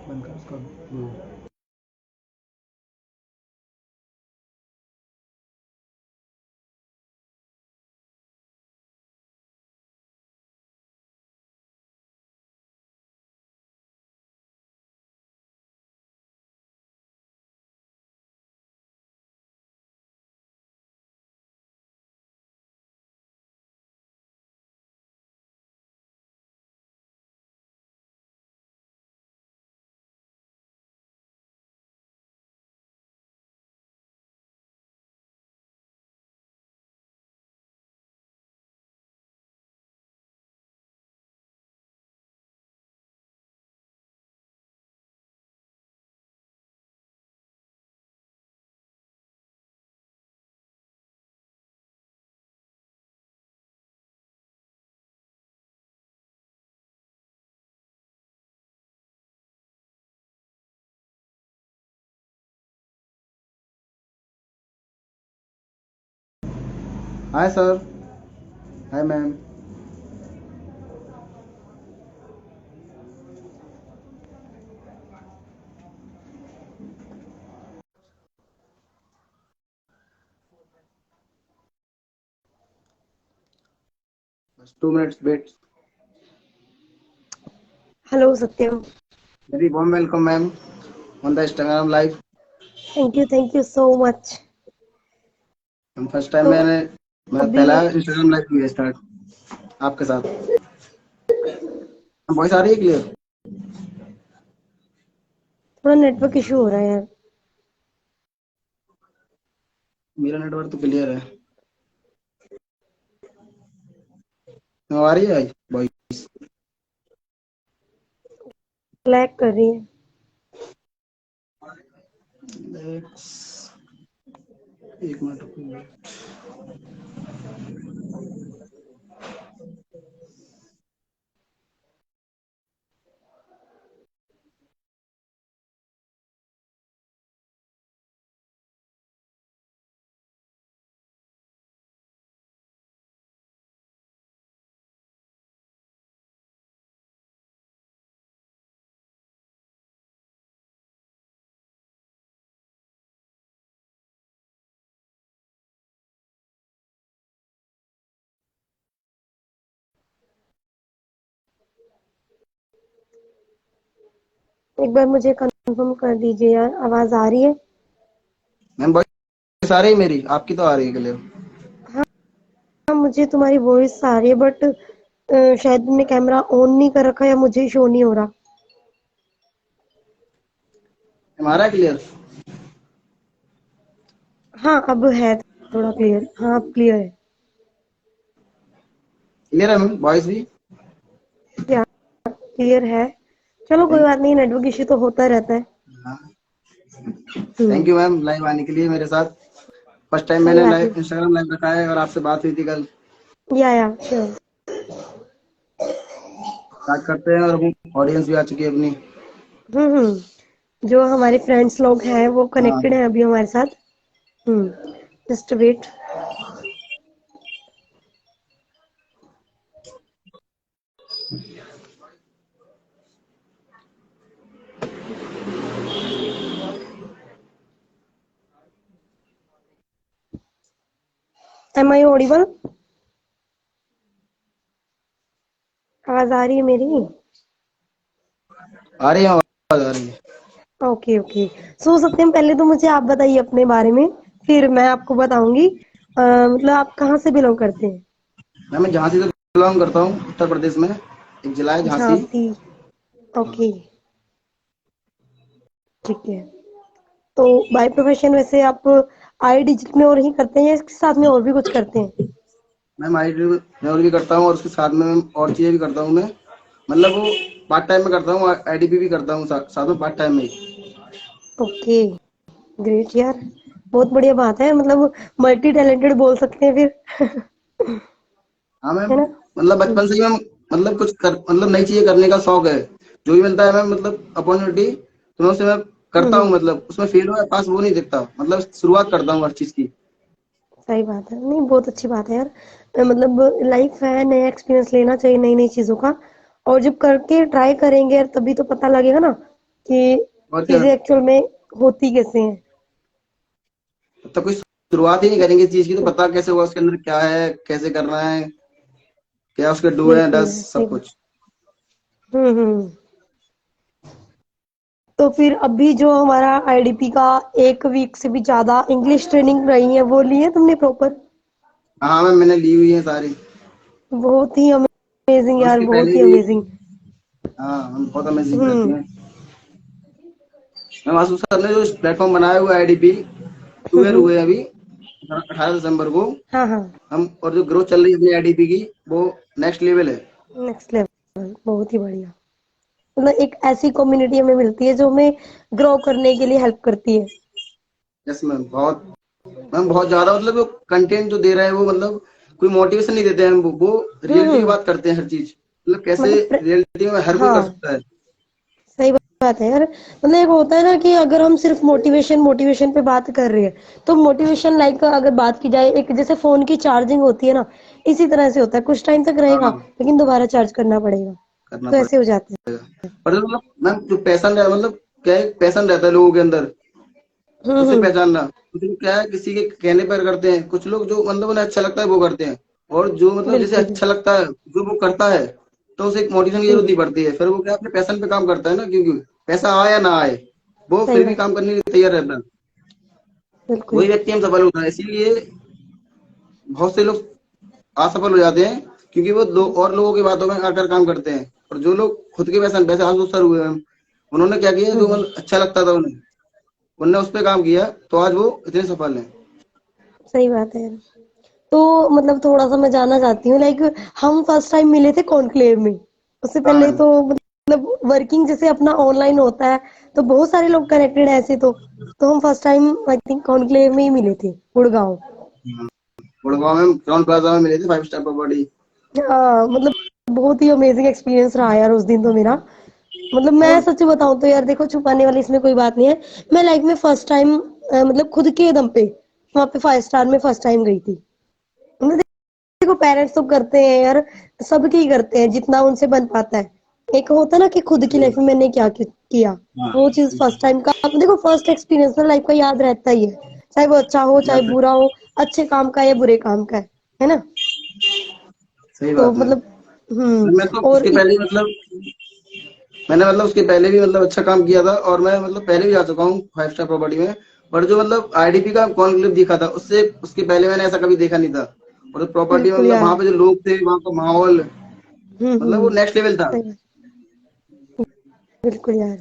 बंद कर उसका। Hi sir. Hi ma'am. बस 2 minutes wait. Hello, Satyam. Very warm welcome ma'am on the Instagram live. Thank you so much. First time तो मैं अभी पहला इंस्टाग्राम लाइव किया स्टार्ट आपके साथ। वॉइस आ रही है क्लियर? थोड़ा नेटवर्क इशू हो रहा है यार। मेरा नेटवर्क तो क्लियर है। आ रही है वॉइस? लैग कर रही है। एक मिनट रुको। एक बार मुझे कंफर्म कर दीजिए यार, आवाज आ रही है? मैम वॉइस आ रही है मेरी? आपकी तो आ रही है क्लियर। हाँ, मुझे तुम्हारी वॉइस आ रही है बट शायद तुमने कैमरा ऑन नहीं कर रखा या मुझे शो नहीं हो रहा। हमारा क्लियर? हाँ, अब है थोड़ा क्लियर। हाँ, अब क्लियर है। क्लियर है मैम वॉइस भी? या क्लियर है। चलो कोई थैंक बात नहीं, नेटवर्क इशू तो होता रहता है। थैंक यू मैम लाइव आने के लिए मेरे साथ। फर्स्ट टाइम कोई मैंने बात लाइव इंस्टाग्राम लाइव रखा है और आपसे बात हुई थी कल। नहीं। या श्योर। स्टार्ट करते हैं और ऑडियंस भी आ चुकी है अपनी। जो हमारे फ्रेंड्स लोग हैं वो हाँ कनेक्टेड हैं अभी हमारे साथ। Just wait. Am I audible? आवाज आ रही है मेरी? आ रही है आवाज आ रही है। Okay okay. सो सत्यम, पहले तो मुझे आप बताइए अपने बारे में, फिर मैं आपको बताऊंगी। मतलब आप कहाँ से बिलोंग करते हैं? मैं झांसी से बिलोंग करता हूँ, उत्तर प्रदेश में। एक जिला है झांसी। झांसी। ओके, ठीक है। तो बाय प्रोफेशन वैसे आप आई डिजिट में और ही करते हैं या इसके साथ में और भी कुछ करते हैं? मैं माइंड में और भी करता हूँ और उसके साथ में मैं और चीजें भी करता हूँ मैं। मतलब वो पार्ट टाइम में करता हूँ, आईडीपी भी करता हूँ साथ में पार्ट टाइम में ही। ओके, ग्रेट यार। बहुत बढ़िया बात है, मतलब मल्टी टैलेंटेड बोल सकते हैं फिर। हाँ मैम। है ना? मतलब बचपन से ही मैम मतलब कुछ कर मतलब नई चीजें करने का शौक है। जो भी मिलता है मैं मतलब अपॉर्चुनिटी तो मैं उसे मैं करता हूँ, हम्म। मतलब उसमें फेल हुआ पास वो नहीं दिखता, मतलब शुरुआत करता हूँ हर चीज की। सही बात है, नहीं बहुत अच्छी बात है यार। मतलब लाइफ है, नया एक्सपीरियंस लेना चाहिए नई नई चीजों का। और जब करके ट्राई करेंगे यार तभी तो पता लगेगा ना कि और क्या, चीजें एक्चुअल में होती कैसे हैं। तब तक कोई शुरुआत ही नहीं करेंगे इस चीज की तो पता कैसे होगा उसके अंदर क्या है, कैसे करना है, क्या उसके डू है बिल्कुल डस यार, सही सब बात। कुछ। हम्म। तो फिर अभी जो हमारा आईडीपी का 1 वीक से भी ज्यादा इंग्लिश ट्रेनिंग रही है वो ली है तुमने प्रॉपर? हाँ मैम मैंने ली हुई है सारी। बहुत ही अमेजिंग और यार, उसके बहुत पहले ही भी, अमेजिंग। हाँ हम बहुत अमेजिंग रहती हम्म। हैं। मैम आशु सर ने जो प्लेटफॉर्म बनाया हुआ है आईडीपी, 2 ईयर हम्म। हुए अभी 18 दिसंबर को। हाँ हाँ। हम और जो ग्रोथ चल रही है अपनी आईडीपी की वो नेक्स्ट लेवल है। नेक्स्ट लेवल, बहुत ही बढ़िया। मतलब एक ऐसी कम्युनिटी हमें मिलती है जो हमें ग्रो करने के लिए हेल्प करती है। यस मैम, बहुत मैम बहुत ज्यादा, मतलब वो कंटेंट जो दे रहे हैं वो मतलब कोई मोटिवेशन नहीं देते हैं, वो रियलिटी की हम्म। बात करते हैं हर चीज, मतलब कैसे मतलब रियलिटी में हर कोई कर हाँ, सकता है। सही बात है यार। मतलब एक होता है ना कि अगर हम सिर्फ मोटिवेशन मोटिवेशन पे बात कर रहे हैं तो मोटिवेशन लाइक अगर बात की जाए एक जैसे फोन की चार्जिंग होती है ना, इसी तरह से होता है, कुछ टाइम तक रहेगा हाँ लेकिन दोबारा चार्ज करना पड़ेगा। करना तो पड़ेगा। ऐसे हो जाते पर जो मतलब मैम जो पैशन है, मतलब क्या है, पैशन रहता है लोगों के अंदर हैं। उसे पहचानना। कुछ लोग क्या है किसी के कहने पर करते हैं, कुछ लोग जो मतलब उन्हें अच्छा लगता है वो करते हैं, और जो मतलब जिसे बिल्कुल अच्छा लगता है जो वो करता है तो उसे एक मोटिवेशन की जरूरत नहीं पड़ती है, फिर वो क्या अपने पैशन पे काम करता है ना, क्योंकि पैसा आए या ना आए वो सही फिर भी बात। काम करने के लिए तैयार रहता है। बिल्कुल। वही व्यक्ति हम सफल होता है, इसीलिए बहुत से लोग असफल हो जाते हैं क्योंकि वो और लोगों की बातों में आकर काम करते हैं। और जो लोग खुद के पैसा पैसे हाथ सर हुए हैं, उन्होंने क्या किया जो हम्म। मतलब अच्छा लगता था उन्हें, उनने उस पर काम किया तो आज वो इतने सफल हैं। सही बात है। तो मतलब थोड़ा सा मैं जानना चाहती हूँ लाइक हम फर्स्ट टाइम मिले थे कॉन्क्लेव में। उससे हाँ पहले मैम। तो मतलब वर्किंग जैसे अपना ऑनलाइन होता है तो बहुत सारे लोग कनेक्टेड है ऐसे तो हम first time I think conclave में ही मिले थे, गुड़गांव। गुड़गांव में क्राउन प्लाजा में मिले थे 5 स्टार प्रॉपर्टी। हाँ मतलब बहुत ही अमेजिंग एक्सपीरियंस रहा यार उस दिन तो मेरा। मतलब मैं और सच बताऊं तो यार देखो छुपाने वाली इसमें कोई बात नहीं है। मैं लाइफ में फर्स्ट टाइम मतलब खुद के दम पे वहां पे 5 स्टार में फर्स्ट टाइम गई थी। मतलब देखो पेरेंट्स तो करते हैं यार, सबके ही करते हैं जितना उनसे बन पाता है। एक होता है ना कि खुद की लाइफ में मैंने क्या किया, हाँ वो चीज फर्स्ट टाइम का देखो फर्स्ट एक्सपीरियंस ना लाइफ का याद रहता ही है, चाहे वो अच्छा हो चाहे याद है, बुरा हो, अच्छे काम का या बुरे काम का है ना। सही तो बात है। मतलब मैं तो और उसके पहले ही मतलब मैंने मतलब उसके पहले भी मतलब अच्छा काम किया था, और मैं मतलब पहले भी जा चुका हूँ 5 स्टार प्रॉपर्टी में। पर जो मतलब आईडीपी का कॉन्क्लेव दिखा था उससे उसके पहले मैंने ऐसा कभी देखा नहीं था। और जो प्रॉपर्टी में बिल्कुल मतलब यार। वहां पे जो लोग थे, वहां का माहौल, मतलब वो हम्म। नेक्स्ट लेवल था। सही बात, बिल्कुल यार।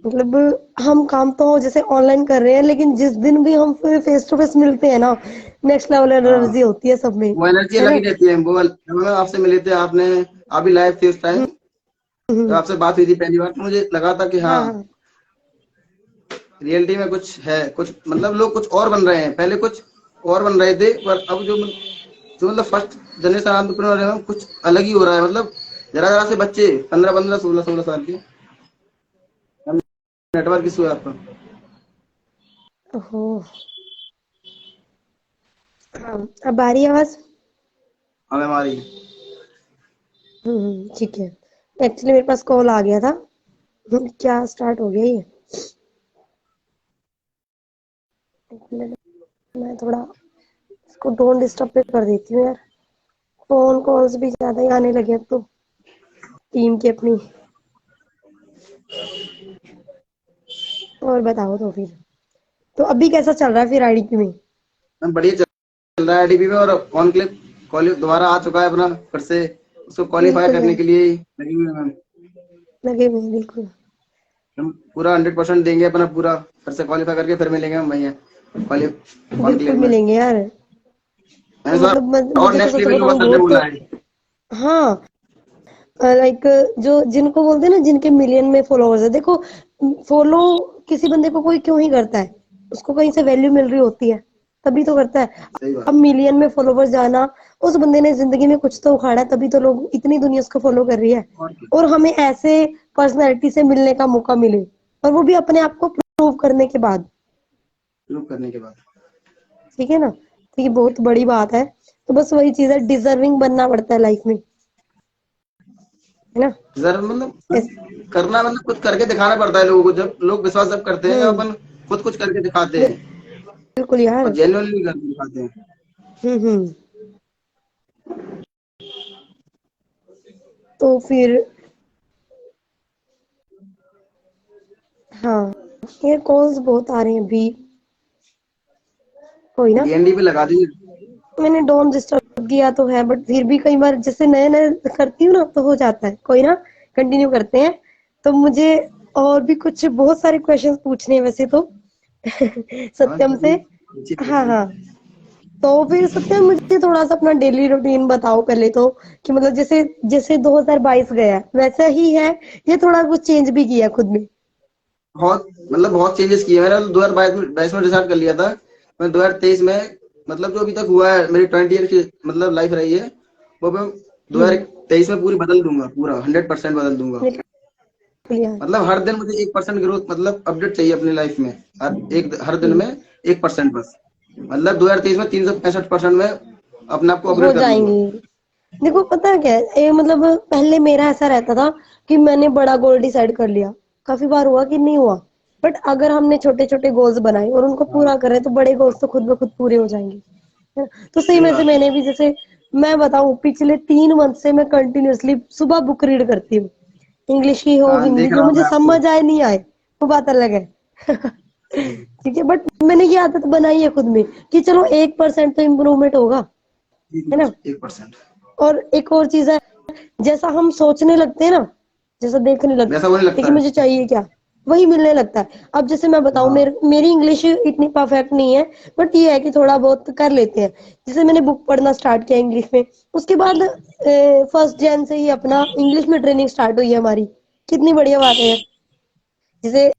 मतलब हम काम तो जैसे ऑनलाइन कर रहे हैं लेकिन जिस दिन भी हम फेस टू फेस मिलते हैं ना, नेक्स्ट लेवल हाँ एनर्जी होती है सब में, वो एनर्जी है अलग ना। ही रहती है। वो जब मैं आपसे मिले थे, आपने आप भी लाइव थे उस टाइम, जब हम्म। आपसे बात हुई थी पहली बार, तो मुझे लगा था कि हाँ हाँ हाँ। रियलिटी में कुछ है, कुछ मतलब लोग कुछ और बन रहे हैं, पहले कुछ और बन रहे थे, पर अब जो मतलब फर्स्ट जनरेशन एंटरप्रेन्योर है कुछ अलग ही हो रहा है। मतलब जरा जरा से बच्चे 15 15 16 16 साल के। नेटवर्क इशू है आपका। ओहो। हाँ, अब आ रही है आवाज? हमें हमारी ठीक है। एक्चुअली मेरे पास कॉल आ गया था। क्या स्टार्ट हो गया ये? एक मिनट, मैं थोड़ा इसको डोंट डिस्टर्ब पे कर देती हूँ यार। फोन कॉल्स भी ज्यादा ही आने लगे अब तो, टीम की अपनी। और बताओ तो फिर, तो अभी कैसा चल रहा है फिर आईडीपी में? मैम बढ़िया चल रहा है आईडीपी में, और कॉन्क्लेव कॉलेज दोबारा आ चुका है अपना फिर से, उसको क्वालिफाई बिल्कुल करने यार, के लिए लगी हुई है मैम। लगे हुए हैं बिल्कुल। हम पूरा 100% देंगे अपना पूरा, फिर से क्वालिफाई करके फिर मिलेंगे हम भैया बिल्कुल कॉन्क्लेव में। मिलेंगे यार। मैंने मतलब और मुझे तो नेक्स्ट सच लेवल होगा बताऊं सर ने बहुत। बोला है। हाँ, लाइक जो जिनको बोलते हैं ना जिनके मिलियन में फॉलोअर्स है, देखो फॉलो किसी बंदे को कोई क्यों ही करता है, उसको कहीं से वैल्यू मिल रही होती है, तभी तो करता है। सही बात। अब मिलियन में फॉलोवर्स जाना, उस बंदे ने जिंदगी में कुछ तो उखाड़ा है, तभी तो लोग इतनी दुनिया उसको फॉलो कर रही है। और क्या, और हमें ऐसे पर्सनैलिटी से मिलने का मौका मिले, और वो भी अपने आप को प्रूव करने के बाद, शुरू करने के बाद। ठीक है ना। तो ये बहुत बड़ी बात है। तो बस वही चीज है, डिजर्विंग बनना पड़ता है लाइफ में, है ना। जरा मतलब करना, मतलब कुछ करके दिखाना पड़ता है लोगों को। जब लोग विश्वास जब करते हैं, जब हम्म। अपन खुद कुछ करके दिखाते हैं बिल्कुल यार। और जेन्युइनली करके दिखाते हैं। हम्म। तो फिर हाँ, ये कॉल्स बहुत आ रहे हैं अभी, कोई ना। डीएनडी पे लगा दीजिए। मैंने डोंट डिस्टर्ब किया तो है, बट फिर भी कई बार जैसे नए नए करती हूँ ना, तो हो जाता है। कोई ना, कंटिन्यू करते हैं। तो मुझे और भी कुछ बहुत सारे क्वेश्चंस पूछने हैं वैसे तो हाँ, सत्यम से। पूछिए हाँ पूछिए। हाँ। तो फिर सत्यम, मुझे थोड़ा सा अपना डेली रूटीन बताओ पहले तो, कि मतलब जैसे जैसे 2022 गया वैसा ही है, ये थोड़ा कुछ चेंज भी किया खुद में। बहुत मतलब बहुत चेंजेस किए मैंने। 2022 में डिसाइड कर लिया था। मैं 2023 में मतलब जो अभी तक हुआ है मेरी 20 ईयर की मतलब लाइफ रही है, वो मैं हम्म। 2023 में पूरी बदल दूंगा, पूरा 100% बदल दूंगा। बिल्कुल यार। मतलब हर दिन मुझे 1% ग्रोथ, मतलब अपडेट चाहिए अपनी लाइफ में। हर दिन हम्म। में 1% बस। मतलब 2023 में 365% में अपने आप को हो अपग्रेड कर लूंगा। जाएंगी। देखो पता है क्या है, ये मतलब पहले मेरा ऐसा रहता था कि मैंने बड़ा गोल डिसाइड कर लिया, काफी बार हुआ कि नहीं हुआ। बट अगर हमने छोटे छोटे गोल्स बनाए और उनको हाँ, पूरा करें, तो बड़े गोल्स तो खुद ब खुद पूरे हो जाएंगे, है ना? तो सही सही में से बात है। मैंने भी, जैसे मैं बताऊं, पिछले 3 मंथ से मैं कंटिन्यूअसली सुबह बुक रीड करती हूँ। इंग्लिश की हो, हाँ, हिंदी देख की हो, रहा हूँ मुझे मैं आपको। समझ आए नहीं आए वो बात अलग है ठीक है, बट मैंने ये आदत बनाई है खुद में कि चलो 1% तो इम्प्रूवमेंट होगा, है ना। 1%। और एक और चीज है, जैसा हम सोचने लगते हैं ना, जैसा देखने लगते वैसा वो नहीं हैं लगता कि मुझे है। चाहिए क्या, वही मिलने लगता है। अब जैसे मैं बताऊं, हाँ, मेरी इंग्लिश इतनी परफेक्ट नहीं है, बट ये है कि थोड़ा बहुत कर लेते हैं। जैसे मैंने बुक पढ़ना स्टार्ट किया इंग्लिश में, उसके बाद 1 जन से ही अपना इंग्लिश में ट्रेनिंग स्टार्ट हुई है हमारी। कितनी बढ़िया बात है यार। जैसे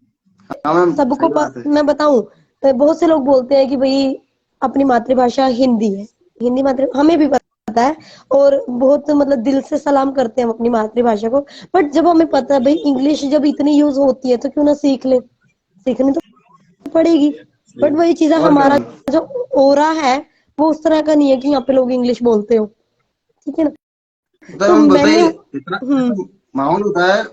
हाँ मैम, सबको सही बात है। मैं बताऊं, बहुत से लोग बोलते हैं कि भाई अपनी मातृभाषा हिंदी है, हिंदी मातृ हमें भी पता है, और बहुत मतलब दिल से सलाम करते हैं हम अपनी मातृभाषा को। बट जब हमें पता है भाई इंग्लिश जब इतनी यूज होती है, तो क्यों ना सीख ले, सीखनी तो पड़ेगी। सही बट वही चीज है, और क्या हमारा मैम। जो ओरा है वो उस तरह का नहीं है कि यहाँ पे लोग इंग्लिश बोलते हो, ठीक है ना। मतलब तो हम मैंने बताइए, इतना ऐसा माहौल होता है,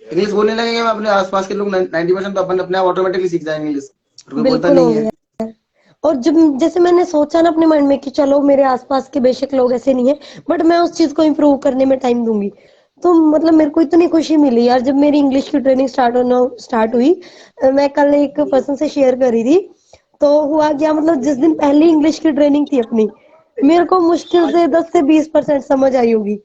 इंग्लिश बोलने लगेंगे हम, अपने आसपास के लोग 90% तो अपन अपने आप ऑटोमेटिकली सीख जाएंगे इंग्लिश, और कोई बोलता बिल्कुल नहीं होंगे है। यार। और जब जैसे मैंने सोचा ना अपने मन में कि चलो मेरे आसपास के बेशक लोग ऐसे नहीं है, बट मैं उस चीज को इम्प्रूव करने में टाइम दूंगी। तो मतलब मेरे को इतनी खुशी मिली यार जब मेरी इंग्लिश की ट्रेनिंग स्टार्ट हुई। मैं कल एक पर्सन से शेयर कर रही थी, तो हुआ क्या, मतलब जिस दिन पहली इंग्लिश की ट्रेनिंग थी अपनी, मेरे को मुश्किल से 10 से 20% समझ आई होगी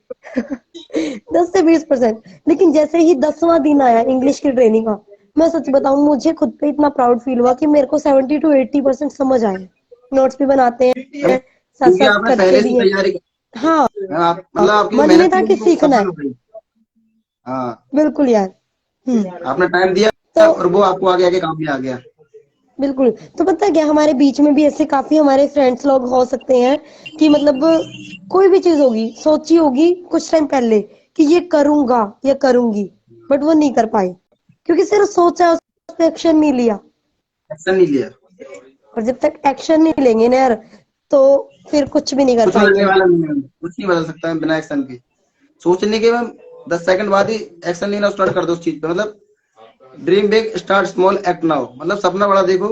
10 से 20%। लेकिन जैसे ही 10वां दिन आया इंग्लिश की ट्रेनिंग का, मैं सच बताऊं, मुझे खुद पे इतना प्राउड फील हुआ कि मेरे को 70 to 80% समझ आए। नोट्स भी बनाते हैं, साथ क्योंकि साथ आपने करते पहले से भी हैं। तैयारी हाँ, की। आप मतलब आपकी जो मन में मेहनत था थी कि वो सीखना सफल है। हो गई। हाँ, बिल्कुल यार। आपने टाइम तो दिया और वो आपको आगे आगे काम में आ गया। बिल्कुल, तो पता है क्या, हमारे बीच में भी ऐसे काफी हमारे फ्रेंड्स लोग हो सकते हैं कि मतलब कोई भी चीज होगी, सोची होगी कुछ टाइम पहले कि ये करूंगा या करूंगी, बट वो नहीं कर पाए, क्योंकि सिर्फ सोचा, उस पर एक्शन नहीं लिया। एक्शन नहीं लिया। और जब तक एक्शन नहीं लेंगे ना यार, तो फिर कुछ भी नहीं कर कुछ पाएंगे बदलने हम। वाला नहीं है, कुछ नहीं बदल सकता है बिना एक्शन के। सोचने के मैम 10 सेकंड बाद ही एक्शन लेना स्टार्ट कर दो उस चीज पे। मतलब dream big start small act now, मतलब सपना बड़ा देखो,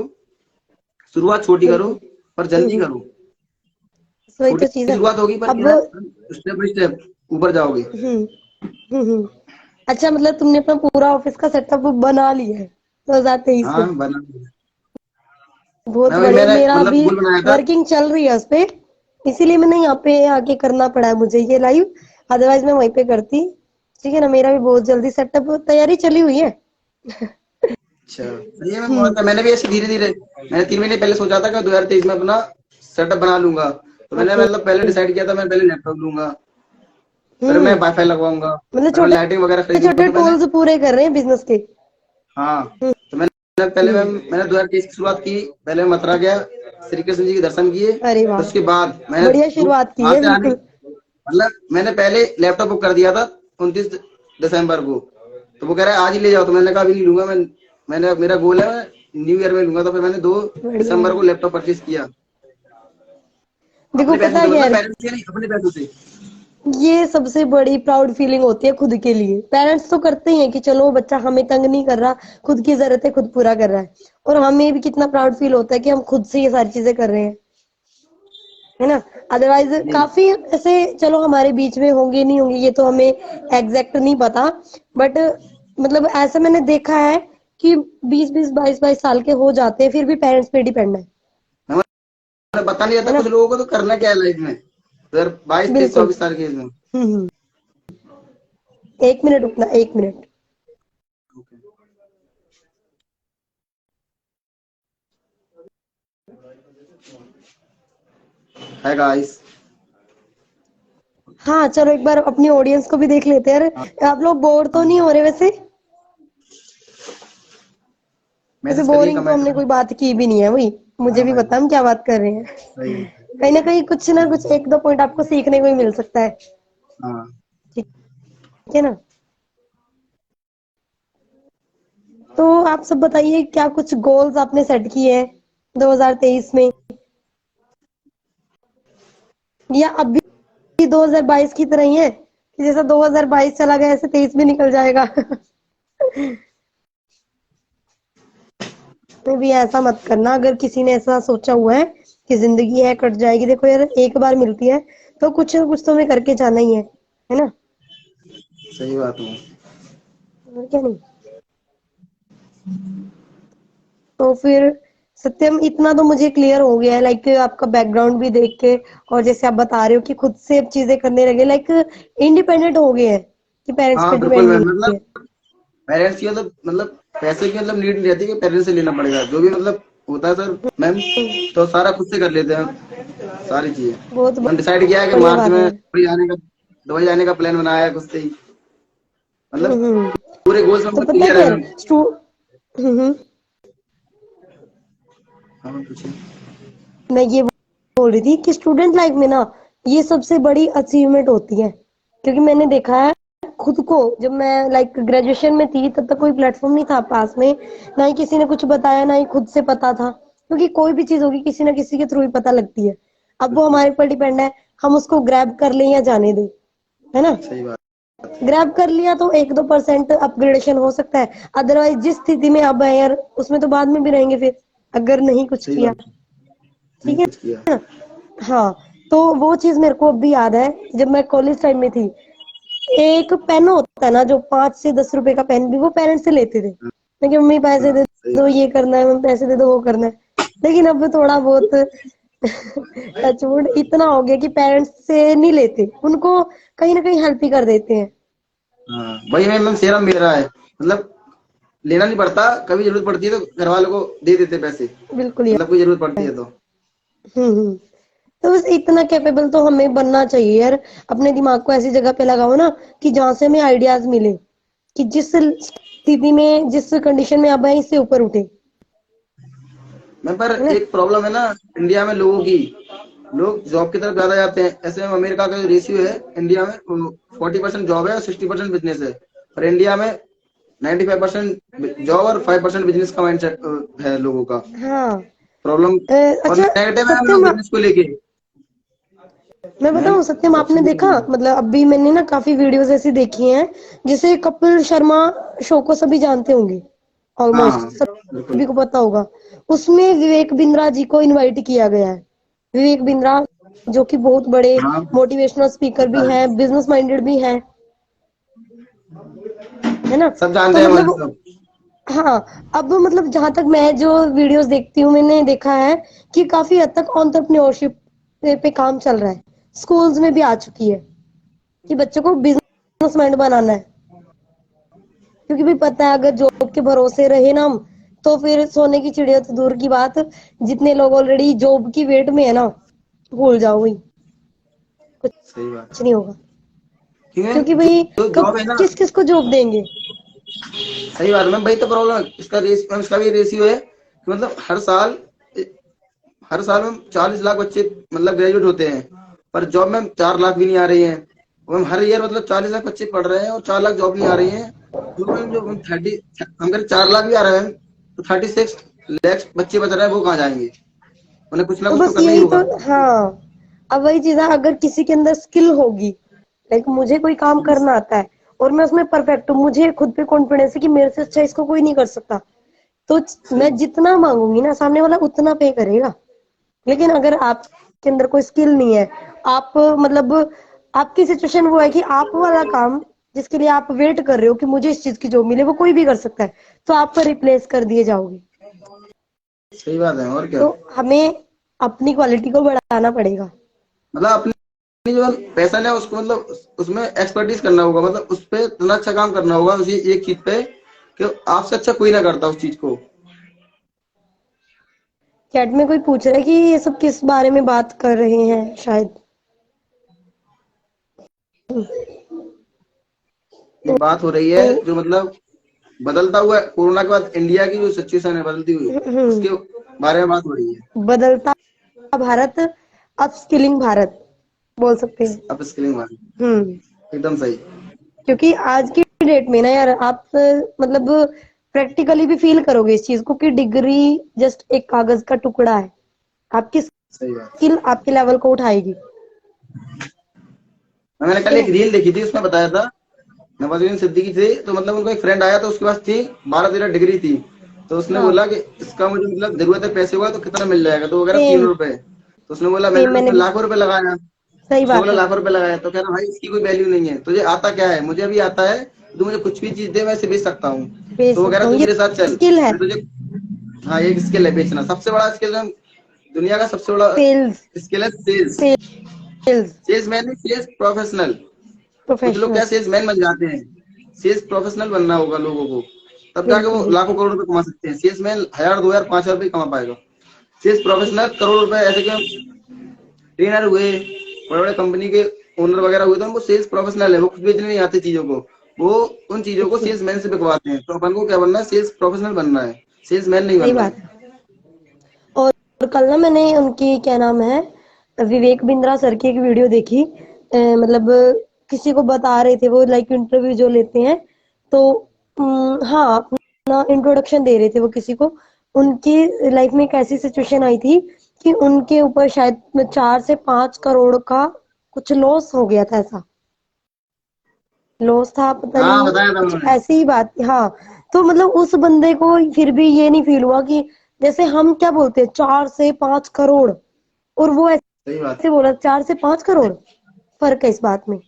शुरुआत छोटी करो, बिल्कुल। पर जल्दी करो। वही छोटी तो चीज है। शुरुआत होगी पर अब क्या है, स्टेप बाय स्टेप ऊपर जाओगे। हम्म। अच्छा, मतलब तुमने अपना पूरा ऑफिस का सेटअप बना लिया है 2023 में। हाँ, बना। बहुत मैं बढ़िया, मैंने मेरा मतलब अभी गोल बनाया था। वर्किंग चल रही है उस पे, इसीलिए मैंने यहाँ पे आके करना पड़ा है मुझे ये लाइव, अदरवाइज मैं वहीं पे करती। ठीक है ना, मेरा भी बहुत जल्दी सेटअप तैयारी चली हुई है अच्छा, सही है। मैं हम्म। मैंने भी ऐसे धीरे धीरे, मैंने 3 महीने पहले सोचा था कि 2023 में अपना सेटअप बना लूंगा। तो मैंने ओके। मतलब पहले डिसाइड किया था, मैं पहले लैपटॉप लूंगा, फिर मैं हम्म। वाईफाई लगवाऊंगा, मतलब फिर मैं छोटे लाइटिंग वगैरह खरीदूंगा। छोटे तो मैंने, टूल्स पूरे कर रहे हैं बिजनेस के। हाँ, तो मैंने पहले हम्म। मैंने 2023 की शुरुआत की। पहले मैं मथुरा गया, श्री कृष्ण जी के दर्शन किए। अरे तो वाह, उसके बाद मैंने बढ़िया शुरुआत की वहां है से आने, बिल्कुल। मतलब मैंने पहले लैपटॉप बुक कर दिया था 29 दिसंबर को। तो वो कह रहा है आज ही ले जाओ, तो मैंने कहा अभी नहीं लूंगा, मैंने मेरा गोल है न्यू ईयर में लूंगा। तो फिर मैंने 2 बढ़िया दिसंबर है। को लैपटॉप परचेज किया, देखो अपने पैसों पता से, क्या मतलब है, पेरेंट्स से नहीं, अपने पैसों से। ये सबसे बड़ी प्राउड फीलिंग होती है खुद के लिए। पेरेंट्स तो करते ही हैं कि चलो बच्चा हमें तंग नहीं कर रहा, खुद की जरूरतें खुद पूरा कर रहा है। और हमें भी कितना प्राउड फील होता है कि हम खुद से ये सारी चीजें कर रहे हैं, है ना। अदरवाइज जी काफी ऐसे, चलो हमारे बीच में होंगे नहीं होंगे ये तो हमें एग्जैक्ट नहीं पता, बट मतलब ऐसा मैंने देखा है कि 20-20 22-22 साल के हो जाते हैं फिर भी पेरेंट्स पे डिपेंड हमें पता नहीं रहता है ना। कुछ लोगों को तो करना क्या है लाइफ में, अगर 22 23 बिल्कुल। 24 साल की एज में। हम्म। 1 मिनट रुकना, 1 मिनट। है गाइस। हाँ चलो एक बार अपनी ऑडियंस को भी देख लेते हैं यार। आप लोग बोर तो नहीं हो रहे वैसे? वैसे मैसेज करिए, बोरिंग तो कमेंट हमने में। कोई बात की भी नहीं है, वही मुझे हाँ भी भाई, पता हम क्या बात कर रहे हैं। सही है। कहीं ना कुछ एक दो पॉइंट आपको सीखने को ही मिल सकता है। हाँ, ठीक है ना। तो आप सब बताइए, क्या कुछ गोल्स आपने सेट किए हैं 2023 में, या अभी 2022 की तरह ही है कि जैसा 2022 चला गया ऐसे 23 भी निकल जाएगा? में भी ऐसा मत करना, अगर किसी ने ऐसा सोचा हुआ है कि जिंदगी है कट जाएगी, देखो यार एक बार मिलती है तो कुछ ना कुछ तो हमें करके जाना ही है ना। सही बात है। और क्या नहीं। तो फिर सत्यम, इतना तो मुझे क्लियर हो गया है, लाइक आपका बैकग्राउंड भी देख के, और जैसे आप बता रहे हो कि खुद से अब चीजें करने लगे, लाइक इंडिपेंडेंट हो गए हैं कि पेरेंट्स पे हाँ बिल्कुल डिपेंड मैम, नहीं मतलब है। पेरेंट्स की मतलब पैसे की मतलब नीड नहीं रहती कि पेरेंट्स से लेना पड़ेगा, जो भी मतलब होता है सर मैम, तो सारा खुद से कर लेते हैं सारी चीजें। बहुत मैंने डिसाइड किया है कि बढ़िया मार्च बात में है। दुबई जाने का प्लान बनाया है खुद से ही, मतलब हम्म। पूरे गोल्स तो मतलब पता है क्लियर क्या है मैम। है हम्म। हाँ मैम, पूछिए। मैं ये बोल रही थी कि स्टूडेंट लाइफ में ना ये सबसे बड़ी अचीवमेंट होती है, क्योंकि मैंने देखा है खुद को, जब मैं लाइक ग्रेजुएशन में थी तब तक कोई प्लेटफॉर्म नहीं था पास में, ना ही किसी ने कुछ बताया, ना ही खुद से पता था, क्योंकि कोई भी चीज होगी किसी ना किसी के थ्रू ही पता लगती है। अब वो बिल्कुल हमारे ऊपर डिपेंड है, हम उसको ग्रैब कर लें या जाने दें, है ना। सही बात। ग्रैब कर लिया तो 1-2% अपग्रेडेशन हो सकता है, अदरवाइज जिस स्थिति में अब है यार उसमें तो बाद में भी रहेंगे फिर, अगर नहीं कुछ सही किया। बात है, नहीं ठीक है कुछ किया। ना। हाँ, तो वो चीज मेरे को अब भी याद है, जब मैं कॉलेज टाइम में थी, एक पेन होता है ना जो 5 से 10 रुपए का पेन, भी वो पेरेंट्स से लेते थे, लेकिन मम्मी पैसे हाँ दे सही दो, बात। ये करना है, मम्मी पैसे दे दो, वो करना है। लेकिन अब थोड़ा बहुत टचवुड इतना हो गया कि पेरेंट्स से नहीं लेते, उनको कहीं ना कहीं हेल्प ही कर देते हैं। हाँ वही मैम, सेरा मेरा है, मतलब लेना नहीं पड़ता, कभी जरूरत पड़ती है तो घर वालों को दे देते पैसे, बिल्कुल मतलब कोई जरूरत पड़ती यार। है तो। हम्म। तो बस इतना कैपेबल तो हमें बनना चाहिए यार, अपने दिमाग को ऐसी जगह पे लगाओ ना कि जहां से हमें आइडियाज मिले, कि जिस स्थिति में जिस कंडीशन में आप हैं इससे ऊपर उठे, मैं पर है ना। एक प्रॉब्लम है ना इंडिया में लोगों की, लोग जॉब की तरफ ज्यादा जाते हैं। ऐसे में अमेरिका का जो रेशियो है इंडिया में 40% जॉब है और 60% बिजनेस है, और इंडिया में 95% जॉब और 5% बिजनेस का माइंडसेट है लोगों का। हाँ। प्रॉब्लम और अच्छा नेगेटिव है हम लोग सत्यम, बिजनेस को लेके। मैं मैम बताऊं सत्यम, सबसे आपने बड़ी देखा, चीज है। मतलब अभी मैंने ना काफी वीडियोस ऐसी देखी हैं, जैसे कपिल शर्मा शो को सभी जानते होंगे, हाँ ऑलमोस्ट हाँ बिल्कुल। सभी को पता होगा। उसमें विवेक बिंद्रा जी को इनवाइट किया गया है। विवेक बिंद्रा जो कि बहुत बड़े हाँ मोटिवेशनल स्पीकर भी पता है, हैं, बिजनेस माइंडेड भी हैं, है ना। सब तो जानते हैं हमारे मतलब सब। हाँ, अब मतलब जहां तक मैं जो वीडियोस देखती हूँ, मैंने देखा है कि काफी हद तक एंटरप्रेन्योरशिप पे काम चल रहा है, स्कूल्स में भी आ चुकी है कि बच्चों को बिजनेस माइंड बनाना है, क्योंकि भी पता है अगर जॉब के भरोसे रहे ना हम, तो फिर सोने की चिड़िया तो दूर की बात, जितने लोग ऑलरेडी जॉब की वेट में है ना, भूल जाओ, वही कुछ सही बात नहीं होगा, क्योंकि क्योंकि भाई जो कब जॉब है ना, किस किस को जॉब देंगे। सही बात है मैम, वही तो प्रॉब्लम है। इसका भी रेशियो है कि मतलब हर साल हर साल में 40 लाख बच्चे मतलब ग्रेजुएट होते हैं, पर जॉब में 4 लाख भी नहीं आ रही है। और हर ईयर मतलब 40 लाख बच्चे पढ़ रहे हैं और 4 लाख जॉब नहीं आ रही है। जो 30, अगर 4 लाख भी आ रहे हैं तो 36 लाख बच्चे बच रहे हैं, वो कहाँ जाएंगे? उन्हें कुछ ना तो कुछ तो बस करना ही यही तो, होगा। हाँ, अब वही चीज है, अगर किसी के अंदर स्किल होगी, लाइक मुझे कोई काम करना आता है और मैं उसमें परफेक्ट हूँ, मुझे खुद पे कॉन्फिडेंस है कि मेरे से अच्छा इसको कोई नहीं कर सकता, तो सही मैं जितना मांगूंगी ना, सामने वाला उतना पे करेगा। लेकिन अगर आपके अंदर कोई स्किल नहीं है, आप मतलब आपकी सिचुएशन वो है कि आप वाला काम जिसके लिए आप वेट कर रहे हो कि मुझे इस चीज की जॉब मिले, वो कोई भी कर सकता है, तो आप रिप्लेस कर दिए जाओगे। सही बात है, और क्या। तो हमें अपनी क्वालिटी को बढ़ाना पड़ेगा। मतलब अपनी जो पैशन है उसको मतलब उसमें एक्सपर्टीज करना होगा, मतलब उस पे इतना अच्छा काम करना होगा उसी एक चीज पे कि आपसे अच्छा कोई ना करता उस चीज को। चैट में कोई पूछ रहा है कि ये सब किस बारे में बात कर रहे हैं, शायद। ये बात हो रही है तो जो मतलब बदलता हुआ कोरोना के बाद इंडिया की जो सिचुएशन है बदलती हुई, उसके बारे में बात हो रही है। बदलता भारत, अपस्किलिंग भारत बोल सकते हैं। अब स्किलिंग वाली हम्म एकदम सही। क्योंकि आज की डेट में ना यार, आप मतलब प्रैक्टिकली भी फील करोगे इस चीज को कि डिग्री जस्ट एक कागज का टुकड़ा है, आपकी सही बात। स्किल आपके लेवल को उठाएगी। मैंने ठीक कल एक है। रील देखी थी, उसमें बताया था नवाजुद्दीन सिद्दीकी थे, तो मतलब उनका एक फ्रेंड आया तो उसके पास थी 12-13 डिग्री थी, तो उसने हाँ, बोला कि इसका मुझे मतलब जरूरत है पैसे हुआ तो कितना मिल जाएगा, तो वगैरह तीन सेम रुपए तो उसने बोला, सेम मैंने मैंने उसमें भी, लाखों रुपए लगाया। सही उसने बात बोला है। लाखों रुपए लगाया, तो कह रहा भाई इसकी कोई वैल्यू नहीं है, तुझे आता क्या है? मुझे अभी आता है, तो मुझे कुछ भी चीज दे मैं इसे बेच सकता हूँ। भेज तो वो कह सकता रहा हूँ, तू ये मेरे साथ चल, स्किल है। मैं तुझे, हाँ एक स्किल है बेचना, सबसे बड़ा स्किल है दुनिया का, सबसे बड़ा सेल्स, स्किल है सेल्स। सेल्स सेल्स मैन नहीं, सेल्स प्रोफेशनल। कुछ लोग प्रोफेशनल। क्या सेल्स मैन बन जाते हैं, सेल्स प्रोफेशनल बनना होगा लोगों को, तब जाके बिल्कुल वो बिल्कुल। लाखों करोड़ रुपए कमा सकते हैं। सेल्स मैन 1000, 2000, 5000 रुपए कमा पाएगा। सेल्स प्रोफेशनल करोड़ रुपए, ऐसे कि ट्रेनर हुए, बड़े बड़े कंपनी के ओनर वगैरह हुए, तो उनको सेल्स प्रोफेशनल है, वो कुछ बेचने नहीं आते चीजों को, वो उन चीजों को बिल्कुल सेल्स मैन से बिकवाते हैं। तो अपन को क्या बनना है? सेल्स प्रोफेशनल बनना है, सेल्स मैन नहीं सही बनना बात है। है। और कल ना मैंने उनकी क्या नाम है, विवेक बिंद्रा सर की एक वीडियो देखी, मतलब किसी को बता रहे थे वो, लाइक इंटरव्यू जो लेते हैं, तो हाँ, अपना इंट्रोडक्शन दे रहे थे वो किसी को। उनकी लाइफ में एक ऐसी सिचुएशन आई थी कि उनके ऊपर शायद 4 से 5 करोड़ का कुछ लॉस हो गया था, ऐसा लॉस था, पता हाँ नहीं बताया था कुछ उन्होंने। ऐसी ही बात थी। हाँ, तो मतलब उस बंदे को फिर भी ये नहीं फील हुआ कि, जैसे हम क्या बोलते हैं 4 से 5 करोड़, और वो सही बात। ऐसे बोला 4 से 5 करोड़, फर्क है इस बात में।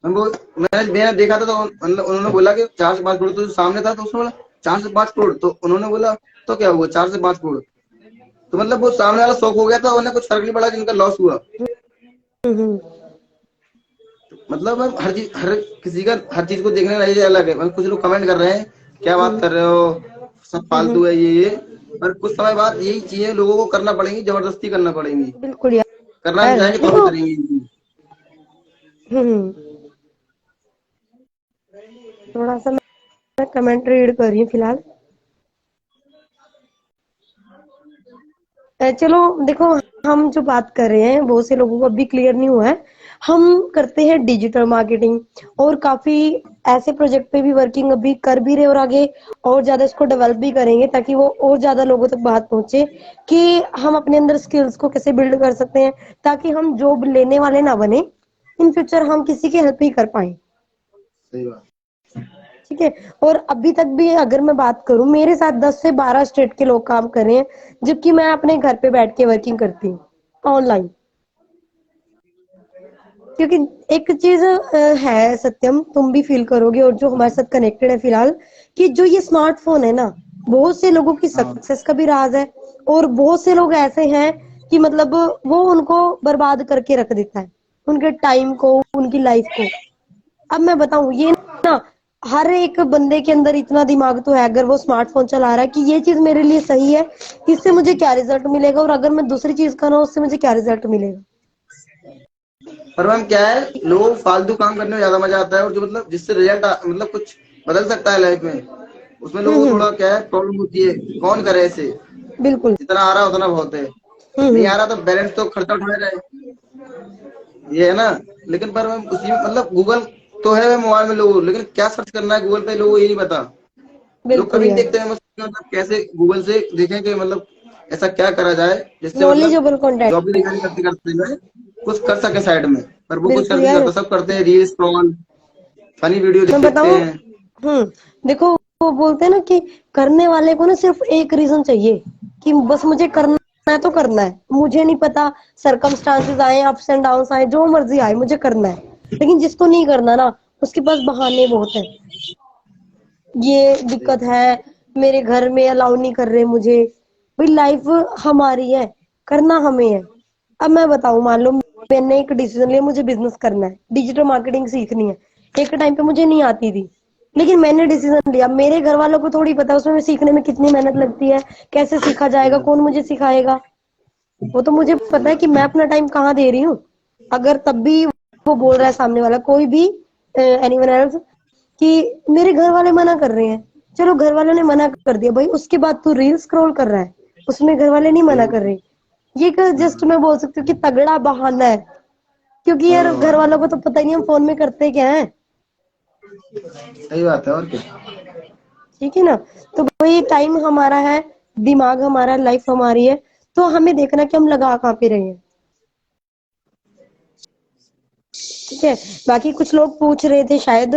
हम वो मैंने देखा था, तो मतलब उन्होंने बोला कि 4 से 5 करोड़, तो जो सामने था तो उसने बोला 4 से 5 करोड़, तो उन्होंने बोला तो क्या हुआ 4 से 5 करोड़, तो मतलब वो सामने वाला शौक हो गया था, उन्हें कुछ फर्क नहीं पड़ा जिनका लॉस हुआ। हम्म। मतलब अब हर चीज, हर किसी का हर चीज को देखने का नजरिया अलग है। मतलब कुछ लोग कमेंट कर रहे हैं क्या बात हम्म। कर रहे हो, सब हम्म। फालतू है ये, पर कुछ समय बाद यही चीजें लोगों को करना पड़ेंगी, जबरदस्ती करना पड़ेंगी, बिल्कुल करना नहीं यार, चाहेंगे तो भी देखो। करेंगे ये चीज। हम्म। थोड़ा सा मैं कमेंट रीड कर रही हूँ फिलहाल। चलो देखो, हम जो बात कर रहे हैं बहुत से लोगों को अभी क्लियर नहीं हुआ है। हम करते हैं डिजिटल मार्केटिंग, और काफी ऐसे प्रोजेक्ट पे भी वर्किंग अभी कर भी रहे, और आगे और ज्यादा इसको डेवलप भी करेंगे, ताकि वो और ज्यादा लोगों तक बात पहुंचे कि हम अपने अंदर स्किल्स को कैसे बिल्ड कर सकते हैं, ताकि हम जॉब लेने वाले ना बने, इन फ्यूचर हम किसी की हेल्प ही कर पाए। सही बात। ठीक है। और अभी तक भी अगर मैं बात करूं, मेरे साथ 10 से 12 स्टेट के लोग काम कर रहे हैं, जबकि मैं अपने घर पे बैठ के वर्किंग करती हूँ ऑनलाइन। क्योंकि एक चीज है सत्यम, तुम भी फील करोगे, और जो हमारे साथ कनेक्टेड है फिलहाल, कि जो ये स्मार्टफोन है ना, बहुत से लोगों की हाँ सक्सेस का भी राज है, और बहुत से लोग ऐसे हैं कि मतलब वो उनको बर्बाद करके रख देता है, उनके टाइम को, उनकी लाइफ को। अब मैं बताऊं, ये ना, हर एक बंदे के अंदर इतना दिमाग तो है, अगर वो स्मार्टफोन चला रहा है, कि ये चीज मेरे लिए सही है, इससे मुझे क्या रिजल्ट मिलेगा, और अगर मैं दूसरी चीज करूँ उससे मुझे क्या रिजल्ट मिलेगा। पर मैम क्या है, लोगों को फालतू काम करने में ज्यादा मजा आता है, और जो मतलब जिससे रिजल्ट मतलब कुछ बदल सकता है लाइफ में, उसमें लोगों को हम्म। थोड़ा क्या है प्रॉब्लम होती है, कौन करे ऐसे, बिल्कुल। जितना आ रहा है उतना बहुत है। नहीं आ रहा तो बैलेंस तो खर्चा उठाया जाए, ये है ना। लेकिन पर मैं उसी मतलब गूगल तो है मोबाइल में लोगों, लेकिन क्या सर्च करना है गूगल पे लोगों को ये नहीं पता। लोग बिल्कुल कभी नहीं यार, देखते हैं मतलब कैसे गूगल से देखें कि मतलब ऐसा क्या करा जाए जिससे मतलब नॉलेजेबल कंटेंट। जॉब भी नहीं करते करते हुए कुछ कर सके साइड में, पर वो कुछ बिल्कुल कर नहीं यार, करता, सब करते हैं रील स्क्रॉल, फनी वीडियो मैं देखते बताऊं, हैं। हम्म, देखो वो बोलते हैं ना कि करने वाले को ना सिर्फ एक रीजन चाहिए कि बस मुझे करना है तो करना है, मुझे नहीं पता सरकमस्टांसेस आए, अप्स एंड डाउन्स आए, जो मर्जी आए, मुझे करना है। लेकिन जिसको नहीं करना ना, उसके पास बहाने बहुत है, ये सही दिक्कत बात है, मेरे घर में अलाउ नहीं कर रहे मुझे। भाई लाइफ हमारी है, करना हमें है। अब मैं बताऊं, मान लो मैंने एक डिसीजन लिया, मुझे बिजनेस करना है, डिजिटल मार्केटिंग सीखनी है। एक टाइम पे मुझे नहीं आती थी, लेकिन मैंने डिसीजन लिया। मेरे घर वालों को थोड़ी पता उसमें सीखने में कितनी मेहनत लगती है, कैसे सीखा जाएगा, कौन मुझे सिखाएगा। वो तो मुझे सही पता है कि बात मैं अपना टाइम कहाँ दे रही हूँ। अगर तब भी वो बोल रहा है सामने वाला, कोई भी एनीवन एल्स, कि मेरे घर वाले मना कर रहे हैं, चलो घर वालों ने मना कर दिया भाई, उसके बाद तू रील स्क्रॉल कर रहा है, उसमें घर वाले नहीं सही मना कर बात। रहे। ये जस्ट मैं बोल सकती हूँ कि तगड़ा बहाना है, क्योंकि यार घर हाँ, वालों को तो पता ही नहीं हम फोन में करते क्या है। सही बात है और क्या। ठीक है ना। तो वही टाइम हमारा है, दिमाग हमारा, लाइफ हमारी है, तो हमें देखना कि हम लगा कहाँ पे रहे हैं। ठीक है, बाकी कुछ लोग पूछ रहे थे शायद।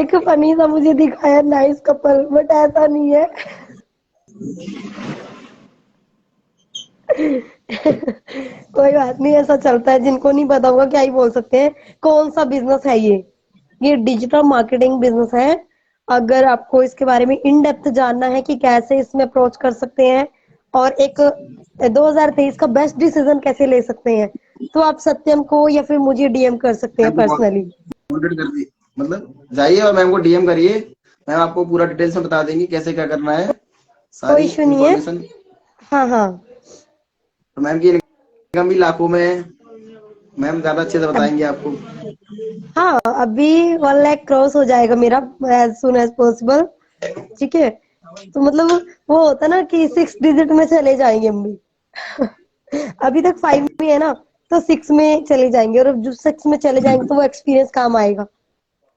एक फनी सा मुझे दिखाया, नाइस कपल, बट ऐसा नहीं है। कोई बात नहीं, ऐसा चलता है, जिनको नहीं पता होगा क्या ही बोल सकते हैं। कौन सा बिजनेस है ये डिजिटल मार्केटिंग बिजनेस है। अगर आपको इसके बारे में इन डेप्थ जानना है कि कैसे इसमें अप्रोच कर सकते हैं और एक 2023 का बेस्ट डिसीजन कैसे ले सकते हैं, तो आप सत्यम को या फिर मुझे डीएम कर सकते हैं मैम को पर्सनली। कॉन्टेक्ट कर दी, मतलब जाइए और मैम को डीएम करिए, मैम आपको पूरा डिटेल्स में बता देंगी कैसे क्या करना है, कोई सारी इशू नहीं है। इंफॉर्मेशन। हाँ हाँ। तो मैम की इनकम भी लाखों में है, मैम ज्यादा अच्छे से अब बताएंगे आपको। हाँ, अभी 1 लाख क्रॉस हो जाएगा मेरा एज सुन एज पॉसिबल। ठीक है, तो मतलब वो होता है ना कि 6 डिजिट में चले जाएंगे हम भी। अभी तक 5 में है ना, तो 6 में चले जाएंगे, और जो 6 में चले जाएंगे तो वो एक्सपीरियंस काम आएगा।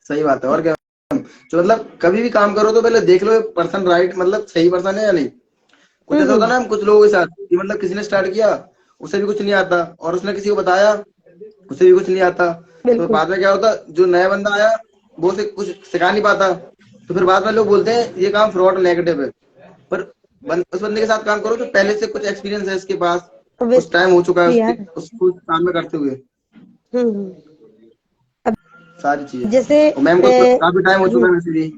सही बात है और क्या। जो मतलब कभी भी काम करो तो पहले देख लो पर्सन राइट मतलब सही पर्सन है या नहीं। कुछ ऐसा होता है हम्म, ना कुछ लोगों के साथ कि मतलब किसी ने स्टार्ट किया, उसे भी कुछ नहीं आता, और उसने किसी को बताया, उसे भी कुछ नहीं आता। तो बिल्कुल। बाद में क्या होता, जो नया बंदा आया वो से कुछ सिखा नहीं पाता, तो फिर बाद में लोग बोलते हैं ये काम फ्रॉड नेगेटिव है। पर उस बंदे के साथ काम करो तो पहले से कुछ एक्सपीरियंस है इसके पास, कुछ टाइम हो चुका है ऑब्वियसली उसके यार। उसको काम में करते हुए हम्म। अब सारी चीजें। जैसे और मैम को तो काफी टाइम हो चुका है वैसे भी।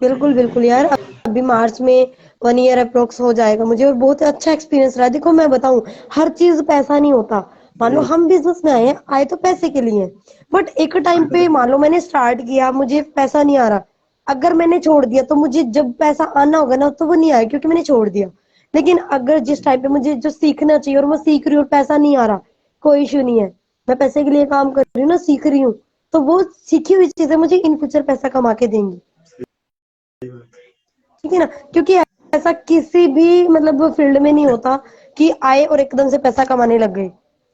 बिल्कुल बिल्कुल यार, अभी मार्च में 1 ईयर अप्रोक्स हो जाएगा मुझे, और बहुत अच्छा एक्सपीरियंस रहा है। देखो मैं बताऊं, हर चीज पैसा नहीं होता। मान लो हम बिजनेस में आए तो पैसे के लिए, बट एक टाइम पे मान लो मैंने स्टार्ट किया, मुझे पैसा नहीं आ रहा, अगर मैंने छोड़ दिया तो मुझे जब पैसा आना होगा ना तो वो नहीं आया, क्योंकि मैंने छोड़ दिया। लेकिन अगर जिस टाइम पे मुझे जो सीखना चाहिए और मैं सीख रही हूँ और पैसा नहीं आ रहा, कोई इशू नहीं है, मैं पैसे के लिए काम कर रही हूँ ना, सीख रही हूँ, तो वो सीखी हुई चीजें मुझे इन फ्यूचर पैसा कमा के देंगी। ठीक है ना, क्योंकि ऐसा किसी भी मतलब फील्ड में नहीं होता कि आए और एकदम से पैसा कमाने लग गए।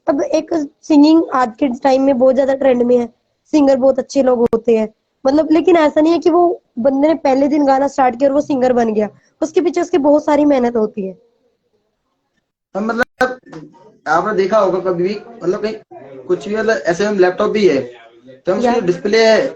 अब एक सिंगिंग आज के टाइम में बहुत ज्यादा ट्रेंड में है, सिंगर बहुत अच्छे लोग होते हैं, मतलब, लेकिन ऐसा नहीं है कि वो बंदे ने पहले दिन गाना स्टार्ट किया और वो सिंगर बन गया, उसके पीछे उसकी बहुत सारी मेहनत होती है। हम मतलब आपने देखा होगा कभी भी मतलब कहीं कुछ भी मतलब ऐसे हम लैपटॉप भी है तो हम उसकी जो यार डिस्प्ले है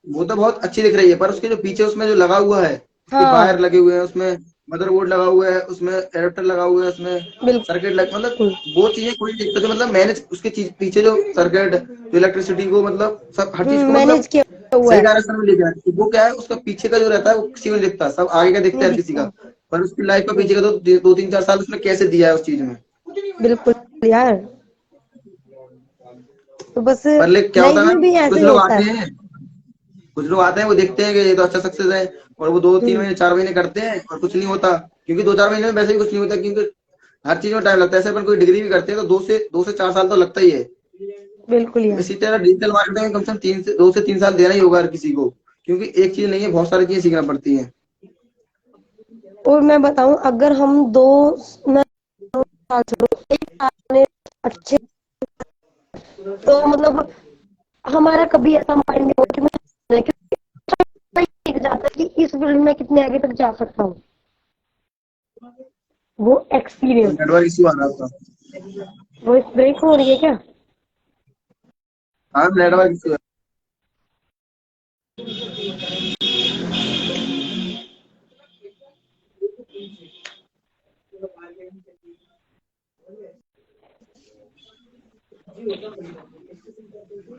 वो तो बहुत अच्छी दिख रही है, पर उसके जो पीछे उसमें जो लगा हुआ है, उसके वायर हाँ लगे हुए हैं, उसमें मदरबोर्ड लगा हुआ है, उसमें एडेप्टर लगा हुआ है, उसमें सर्किट लग मतलब बिल्कुल। वो चीजें कोई दिक्कत है मतलब मैनेज उसके चीज पीछे जो सर्किट जो इलेक्ट्रिसिटी को मतलब सब हर चीज को मतलब मैनेज किया हुआ सही है, डायरेक्शन में लेके आए, तो वो क्या है उसका पीछे का जो रहता है वो किसी को नहीं दिखता, सब आगे का दिखता नहीं है हर किसी का, दिखता। पर उसकी लाइफ का पीछे का तो 2 3 4 साल उसने कैसे दिया है उस चीज में। बिल्कुल यार, तो बस पर लेकिन क्या होता लाइफ है में ना भी ऐसे कुछ ही लोग होता आते है। हैं, कुछ लोग आते हैं वो देखते हैं कि ये तो अच्छा सक्सेस है, और वो 2 3 महीने 4 महीने करते हैं और कुछ नहीं होता, क्योंकि 2 4 महीने में वैसे भी कुछ नहीं होता, क्योंकि हर चीज में टाइम लगता है। ऐसे अपन कोई डिग्री भी करते हैं तो 2 से 4 साल तो लगता ही है। बिल्कुल तो यार, इसी तरह डिजिटल मार्केटिंग में कम से कम 2 से 3 साल देना ही होगा हर किसी को, क्योंकि एक चीज नहीं है बहुत सारी चीजें सीखना पड़ती है। और मैं बताऊं, अगर हम दो मैं साल छोड़ो, एक साल में अच्छे, तो मतलब हमारा कभी ऐसा माइंड नहीं हुआ कि मैं सीख जाता कि इस फील्ड में कितने आगे तक जा सकता हूँ, वो एक्सपीरियंस। नेटवर्क इश्यू आ रहा था। वो ब्रेक हो रही है क्या? हाँ, नेटवर्क इश्यू है।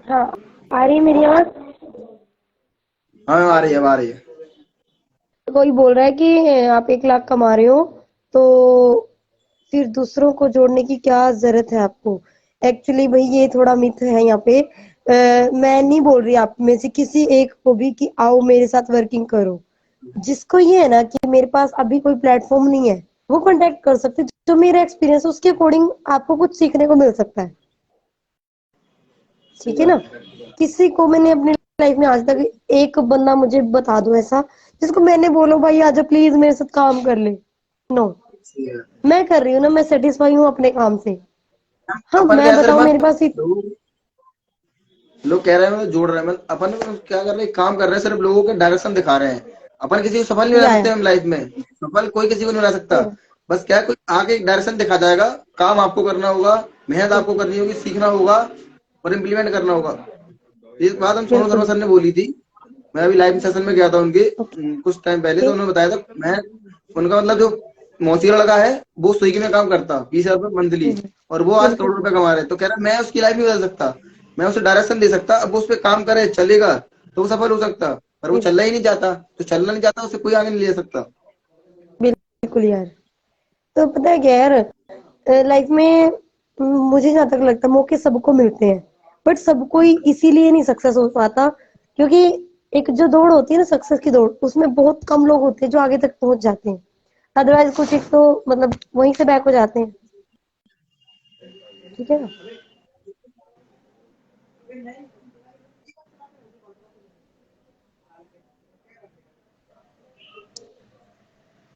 हाँ, आ रही है मेरी आवाज? हाँ, आ रही है, अब आ रही है। कोई बोल रहा है कि आप 1 लाख कमा रहे हो, तो फिर दूसरों को जोड़ने की क्या जरूरत है आपको? एक्चुअली भाई ये थोड़ा मिथ है यहाँ पे। मैं नहीं बोल रही आप में से किसी एक को भी कि आओ मेरे साथ वर्किंग करो। जिसको ये है ना कि मेरे पास अभी कोई प्लेटफॉर्म नहीं है, वो कांटेक्ट कर सकते हैं। जो मेरा एक्सपीरियंस है उसके अकॉर्डिंग आपको कुछ सीखने को मिल सकता है, सही ठीक है ना? बात है। किसी को मैंने अपनी लाइफ में आज तक, एक बंदा मुझे बता दो ऐसा जिसको मैंने बोलो भाई आजा प्लीज मेरे साथ काम कर ले, नो। सही है। मैं कर रही हूँ ना, मैं सेटिस्फाई हूँ अपने काम से। हाँ, अपन मैं क्या बताऊँ, सिर्फ मेरे पास लोग कह रहे हैं मतलब जोड़ रहे हैं, मतलब अपन क्या कर रहे हैं, काम कर रहे हैं, सिर्फ लोगों को डायरेक्शन दिखा रहे हैं। अपन किसी को सफल नहीं बना या सकते हम लाइफ में। सफल कोई किसी को नहीं बना सकता। बस क्या है, कोई आगे एक डायरेक्शन दिखा जाएगा। काम आपको करना होगा, मेहनत आपको करनी होगी, सीखना होगा और इम्प्लीमेंट करना होगा। इस बात हम सोनू शर्मा बिल्कुल। सर ने बोली थी। मैं अभी लाइव सेशन में गया था उनके कुछ टाइम पहले, तो ओके। उन्होंने बताया था। मैं उनका मतलब जो मौसी का लड़का है वो स्विगी में काम करता 20,000 रुपये मंथली, और वो आज बिल्कुल। करोड़ रुपए कमा रहे हैं। तो कह रहा है मैं उसकी लाइफ नहीं बदल सकता, मैं उसे डायरेक्शन दे सकता। अब वो उस पर काम करे चलेगा तो वो सफल हो सकता, पर वो चलना ही नहीं चाहता। तो चलना नहीं चाहता, उसे कोई आगे नहीं ले सकता। बिल्कुल यार। तो पता है क्या यार, लाइफ में मुझे जहाँ तक लगता है मौके सबको मिलते हैं, बट सब कोई इसीलिए नहीं सक्सेस हो पाता, क्योंकि एक जो दौड़ होती है ना सक्सेस की दौड़, उसमें बहुत कम लोग होते हैं जो आगे तक पहुंच जाते हैं। अदरवाइज कुछ एक तो मतलब वहीं से बैक हो जाते हैं, ठीक है ना?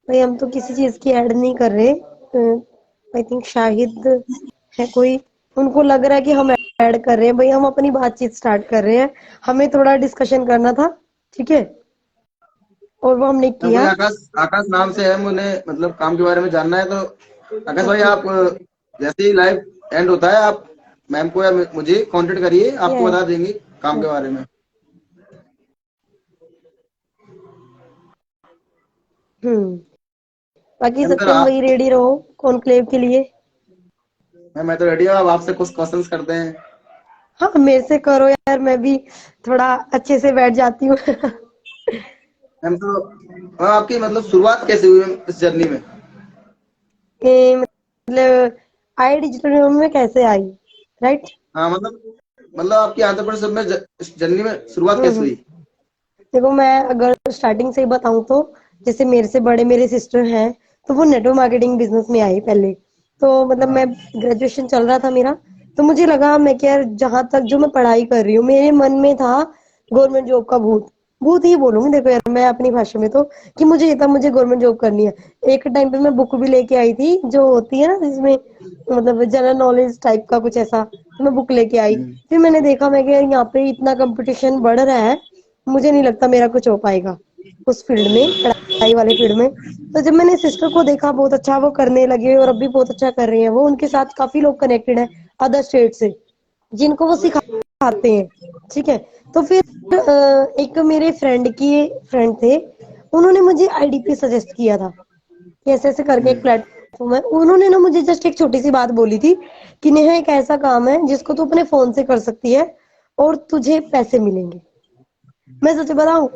भाई हम तो किसी चीज की ऐड नहीं कर रहे। आई थिंक शाहिद है कोई, उनको लग रहा है कि हम ऐड कर रहे हैं। भाई हम अपनी बातचीत स्टार्ट कर रहे हैं, हमें थोड़ा डिस्कशन करना था, ठीक है, और वो हमने हाँ, कोई किया। आकाश आकाश नाम से है, मुझे मतलब काम के बारे में जानना है। तो आकाश भाई, ओके। आप जैसे ही लाइव एंड होता है, आप मैम को या मुझे कांटेक्ट करिए, आपको यस। बता देंगे काम के बारे में। हम्म। बाकी मैम, सत्यम आप वही रेडी रहो कॉन्क्लेव के लिए। मैम, मैं तो रेडी हूँ। अब आपसे कुछ क्वेश्चंस करते हैं। हाँ, मेरे से करो यार, मैं भी थोड़ा अच्छे से बैठ जाती हूँ। मैम, तो मैम आपकी मतलब शुरुआत कैसे हुई मैम इस जर्नी में? मतलब आई डिजिटल में कैसे आई, राइट? हाँ, मतलब आपकी आंध्र प्रदेश में इस जर्नी में शुरुआत कैसे हम्म। हुई? देखो, मैं अगर स्टार्टिंग से ही बताऊं तो जैसे मेरे से बड़े मेरे सिस्टर हैं, तो वो नेटवर्क मार्केटिंग बिजनेस में आई पहले। तो मतलब हाँ। मैं ग्रेजुएशन चल रहा था मेरा, तो मुझे लगा मैं क्या यार, जहां तक जो मैं पढ़ाई कर रही हूँ मेरे मन में था गवर्नमेंट जॉब का भूत। भूत ही बोलूंगी देखो यार मैं अपनी भाषा में, तो कि मुझे ये था, मुझे गवर्नमेंट जॉब करनी है। एक टाइम पे मैं बुक भी लेके आई थी जो होती है ना जिसमें मतलब जनरल नॉलेज टाइप का कुछ ऐसा, तो मैं बुक लेके आई। हम्म। फिर मैंने देखा, मैं क्या यार यहाँ पे इतना कंपटीशन बढ़ रहा है, मुझे नहीं लगता मेरा कुछ हो पाएगा उस फील्ड में, पढ़ाई वाले फील्ड में। तो जब मैंने सिस्टर को देखा बहुत अच्छा वो करने लगे और अभी बहुत अच्छा कर रही है वो, उनके साथ काफी लोग कनेक्टेड है अदर स्टेट से जिनको वो सिखाते हैं, ठीक है। तो फिर एक मेरे फ्रेंड की फ्रेंड थे, उन्होंने मुझे आईडीपी सजेस्ट किया था कि ऐसे ऐसे करके एक हम्म। प्लेटफॉर्म है। उन्होंने ना मुझे जस्ट एक छोटी सी बात बोली थी कि नेहा एक ऐसा काम है जिसको तू अपने फोन से कर सकती है और तुझे पैसे मिलेंगे। मैं सच बताऊं,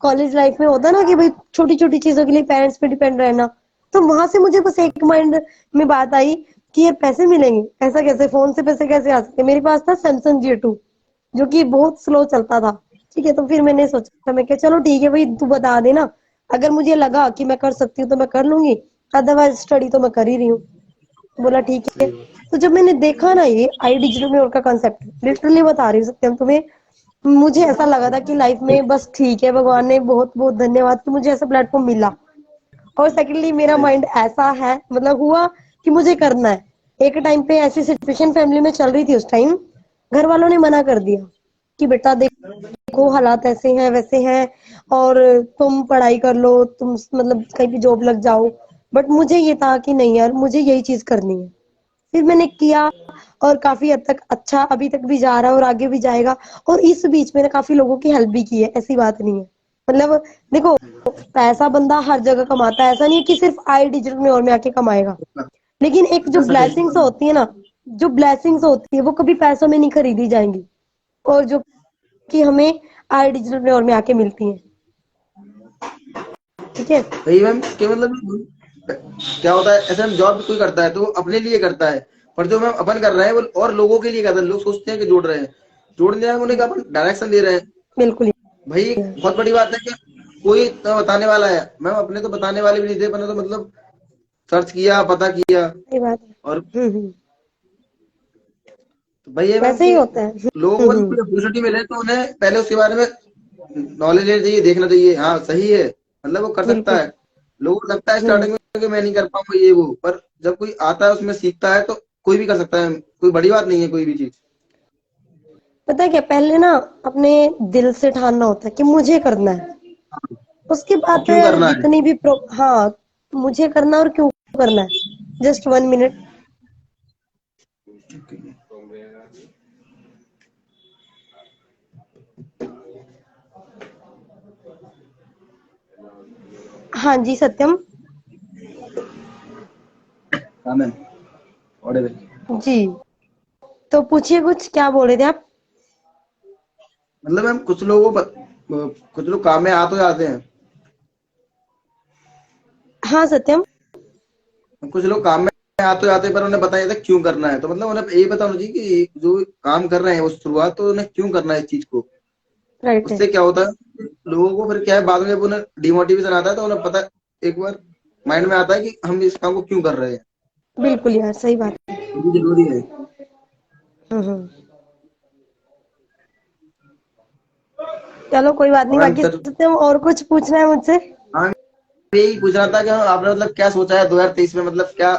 कॉलेज लाइफ में होता है ना कि भाई छोटी छोटी चीजों के लिए पेरेंट्स पे डिपेंड रहना, तो वहां से मुझे बस एक माइंड में बात आई कि ये पैसे मिलेंगे, ऐसा कैसे, फोन से पैसे कैसे आ सकते। मेरे पास था सैमसंग J2 जो कि बहुत स्लो चलता था, ठीक है। तो फिर मैंने सोचा, मैं क्या चलो ठीक है भाई तू बता देना, अगर मुझे लगा कि मैं कर सकती हूँ तो मैं कर लूंगी, अदरवाइज स्टडी तो मैं कर ही रही हूँ। बोला ठीक है। सही बात। तो जब मैंने देखा ना ये आई डिजिटल में का कंसेप्ट, लिटरली बता रही हूँ सत्यम तुम्हें, मुझे ऐसा लगा था कि लाइफ में बस ठीक है, भगवान ने बहुत बहुत धन्यवाद कि मुझे ऐसा प्लेटफॉर्म मिला। और सेकंडली मेरा माइंड ऐसा है, मतलब हुआ कि मुझे करना है। एक टाइम पे ऐसी सिचुएशन फैमिली में चल रही थी, उस टाइम घर वालों ने मना कर दिया कि बेटा देखो हालात ऐसे हैं वैसे हैं, और तुम पढ़ाई कर लो, तुम मतलब कहीं भी जॉब लग जाओ। बट मुझे ये था कि नहीं यार, मुझे यही चीज करनी है। फिर मैंने किया, और काफी हद तक अच्छा अभी तक भी जा रहा है और आगे भी जाएगा। और इस बीच मैंने काफी लोगों की हेल्प भी की है, ऐसी बात नहीं है। मतलब देखो, पैसा बंदा हर जगह कमाता है, ऐसा नहीं है कि सिर्फ आई डिजिटल में और में आके कमाएगा। लेकिन एक जो जैसा फेसबुक ब्लेसिंग्स होती है ना, जो ब्लेसिंग्स होती है वो कभी पैसों में नहीं खरीदी जाएंगी, और जो कि हमें आई डिजिटल में और में आके मिलती है। ठीक है। वही मैम कि मतलब क्या होता है, ऐसे में जॉब कोई करता है तो वो अपने लिए करता है, पर जो मैम अपन कर रहे हैं वो और लोगों के लिए करते हैं। लोग सोचते हैं कि जोड़ रहे हैं, जोड़ने में उन्हें का अपन डायरेक्शन दे रहे हैं। बिल्कुल भाई एक बहुत बड़ी बात है कि कोई तो बताने वाला है, मैम अपने तो बताने वाले भी नहीं थे, मैंने तो मतलब सर्च किया, पता किया। सही बात है। और हम्म। तो भाई ये मैम वैसे ही कि होता है। लोगों को कोई अपॉर्चुनिटी मिले तो उन्हें पहले उसके बारे में नॉलेज लेनी चाहिए, देखना चाहिए, हाँ सही है, मतलब वो कर सकता बिल्कुल। है। लोगों को लगता है हम्म। स्टार्टिंग में कि मैं नहीं कर पाऊंगा ये वो, पर जब कोई आता है उसमें सीखता है तो कोई भी कर सकता है, कोई बड़ी बात नहीं है कोई भी चीज। पता है क्या, पहले ना अपने दिल से ठानना होता है कि मुझे करना है। उसके और बाद तो क्यों यार करना है। जितनी भी हाँ, मुझे करना और क्यों करना है। Just 1 minute. हाँ जी सत्यम। हाँ मैम, ऑडिबल। जी, तो पूछिए, कुछ क्या बोल रहे थे आप? मतलब मैम कुछ लोगों को कुछ लोग काम में आ तो जाते हैं, हाँ सत्यम। कुछ लोग काम में आ तो जाते हैं, पर उन्हें पता नहीं था क्यों करना है। तो मतलब उन्हें यही पता होना चाहिए कि जो काम कर रहे हैं वो शुरुआत तो उन्हें क्यों करना है इस चीज को। राइट है। उससे क्या होता है, लोगों को फिर क्या है बाद में जब उन्हें डिमोटिवेशन आता है तो उन्हें पता, एक बार माइंड में आता है कि हम इस काम को क्यों कर रहे हैं, बिल्कुल यार, सही बात है। ये भी जरूरी है। हम्म। चलो कोई बात नहीं, और मैम बाकी सत्यम और कुछ पूछना है मुझसे? हाँ, यही पूछ रहा था कि आपने मतलब क्या सोचा है 2023 में, मतलब क्या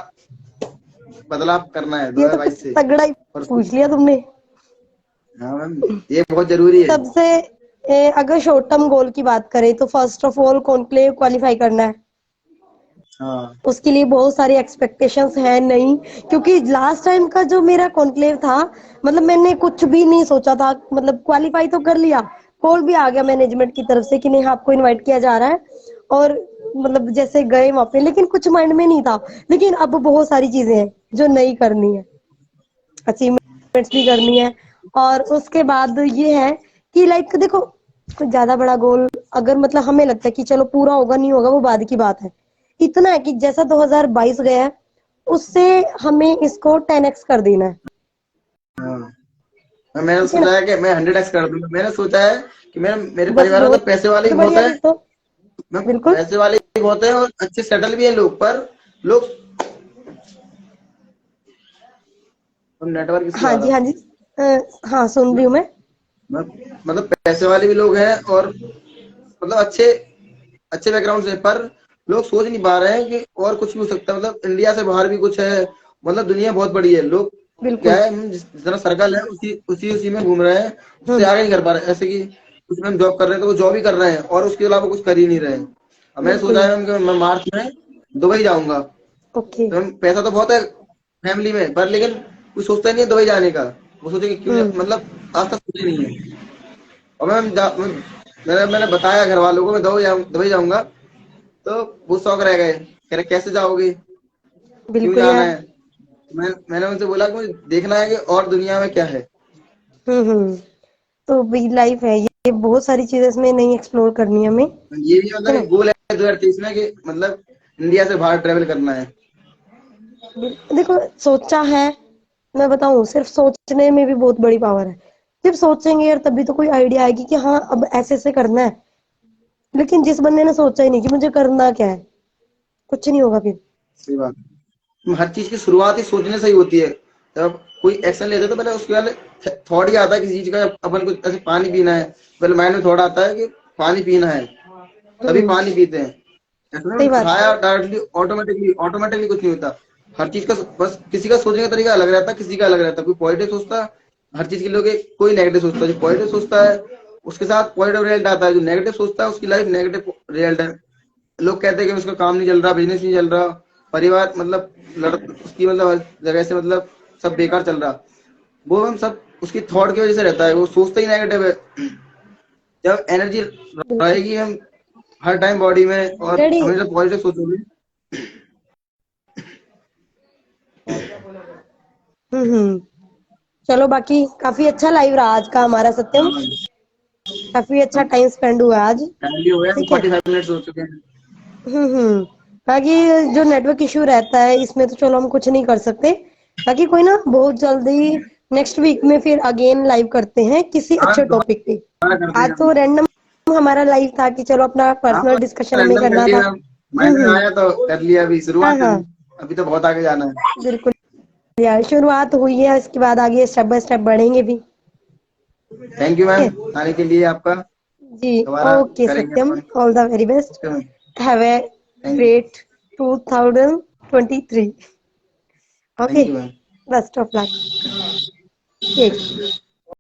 बदलाव करना है ये तो कुछ 2022 से। तगड़ा ही और उसको, पूछ लिया तुमने। हाँ मैम ये बहुत जरूरी है। सबसे अगर शॉर्ट टर्म गोल की बात करें तो first of all conclave qualify करना है। हाँ उसके लिए बहुत सारी एक्सपेक्टेशंस है नहीं, क्योंकि लास्ट टाइम का जो मेरा कॉन्क्लेव था, मतलब मैंने कुछ भी नहीं सोचा था। मतलब क्वालिफाई तो कर लिया, कॉल भी आ गया मैनेजमेंट की तरफ से कि नहीं आपको इनवाइट किया जा रहा है, और मतलब जैसे गए वहां पे, लेकिन कुछ माइंड में नहीं था। लेकिन अब बहुत सारी चीजें हैं जो नहीं करनी है, अचीवमेंट्स भी करनी है। और उसके बाद ये है कि लाइक देखो, कोई ज्यादा बड़ा गोल अगर मतलब हमें लगता है कि चलो पूरा होगा नहीं होगा वो बाद की बात है। इतना है कि जैसा 2022 गया है, उससे हमें इसको 10x कर देना है। हाँ, मैंने ठीक है ना? सोचा है कि मैं 100x कर दूंगा। मैंने सोचा है कि मेरे बस परिवार में तो बहुत पैसे वाले ही बहुत बढ़िया है, फिर तो। मैं बिल्कुल। पैसे वाले ही बहुत है और अच्छे सेटल भी है लोग, पर लोग, नेटवर्क इशू हाँ आ जी, रहा हाँ जी। हाँ सुन रही हूँ मैं। मतलब पैसे वाले भी लोग हैं और मतलब अच्छे अच्छे बैकग्राउंड से, पर लोग सोच नहीं पा रहे हैं कि और कुछ भी हो सकता है, मतलब इंडिया से बाहर भी कुछ है, मतलब दुनिया बहुत बड़ी है। लोग क्या बिल्कुल। है, हम जितना सर्कल है उसी उसी उसी में घूम रहे हैं, उससे हम्म। आगे नहीं कर पा रहे। ऐसे कि कुछ में हम जॉब कर रहे हैं तो वो जॉब ही कर रहे हैं और उसके अलावा कुछ कर ही नहीं रहे हैं। अब मैंने सोचा बिल्कुल। है कि मैं मार्च में दुबई जाऊंगा। ओके। तो हम पैसा तो बहुत है फैमिली में, पर लेकिन कोई सोचता नहीं है दुबई जाने का। वो सोचे कि क्यों हम्म। मतलब आज तक सोचे नहीं है। और मैंने बताया घर वालों को मैं दुबई जाऊंगा, तो वो शौक रह गए, कह रहे कैसे जाओगे, क्यों बिल्कुल जाना यार। है। मैंने उनसे बोला कि मुझे देखना है कि और दुनिया में क्या है। हम्म। तो भी लाइफ है ये, बहुत सारी चीजें इसमें नहीं एक्सप्लोर करनी है हमें। ये भी है मतलब ना? एक गोल है 2023 में कि मतलब इंडिया से बाहर ट्रेवल करना है। देखो, सोचा है, मैं बताऊं, सिर्फ सोचने में भी बहुत बड़ी पावर है। जब सोचेंगे यार तभी तो कोई आइडिया आएगी कि हाँ अब ऐसे ऐसे करना है। लेकिन जिस बंदे ने सोचा ही नहीं कि मुझे करना क्या है, कुछ नहीं होगा फिर। सही बात है। हर चीज की शुरुआत ही सोचने से ही होती है। जब कोई एक्शन लेते हैं तो पहले उसके पहले थॉट ही आता है किसी चीज का। अपन को ऐसे पानी पीना है, पहले माइंड में थॉट आता है कि पानी पीना है, तभी हम्म। पानी पीते हैं। ऐसा सही ना बात है। उठाया डायरेक्टली, ऑटोमेटिकली ऑटोमेटिकली कुछ नहीं होता। हर चीज का बस किसी का सोचने का तरीका अलग रहता है, किसी का अलग रहता है। कोई पॉजिटिव सोचता है हर चीज के लिए, कोई नेगेटिव सोचता है। जो पॉजिटिव सोचता है उसके साथ पॉजिटिव रिजल्ट आता है, जो नेगेटिव सोचता है उसकी लाइफ नेगेटिव रिजल्ट है। लोग कहते हैं कि उसका काम नहीं चल रहा, बिजनेस नहीं चल रहा, परिवार मतलब उसकी मतलब हर जगह से मतलब सब बेकार चल रहा। वो हम सब उसकी थॉट की वजह से रहता है, वो सोचता ही नेगेटिव है। जब एनर्जी बिल्कुल। रहेगी हम हर टाइम बॉडी में और डैडी। हमेशा पॉजिटिव सोचोगे। हम्म। चलो बाकी काफी अच्छा लाइव रहा आज का हमारा हाँ सत्यम। भाई, काफी अच्छा हम टाइम स्पेंड हुआ आज। टाइम भी हो गया, हम ठीक है। 45 मिनट हो चुके हैं। बाकी जो नेटवर्क इशू रहता है इसमें तो चलो हम कुछ नहीं कर सकते। बाकी कोई ना, बहुत जल्दी नेक्स्ट वीक में फिर अगेन लाइव करते हैं किसी हाँ अच्छे दोबारा टॉपिक पे। करते हैं आज हम। तो रैंडम हमारा लाइव था कि चलो अपना हाँ पर्सनल डिस्कशन हमें रैंडम कर करना था। लिया, माइंड में हम्म। आया तो कर लिया, अभी हाँ शुरुआत है हाँ, अभी। अभी तो बहुत आगे जाना है। बिल्कुल यार, शुरुआत हुई है, इसके बाद आगे स्टेप बाय स्टेप बढ़ेंगे भी। थैंक यू ठीक मैम है आने के लिए आपका। जी। दोबारा ओके करेंगे सत्यम, अपन। All the very best. Okay ma'am, have a thank you. Great 2023। Okay, thank you ma'am. Best of luck. ठीक।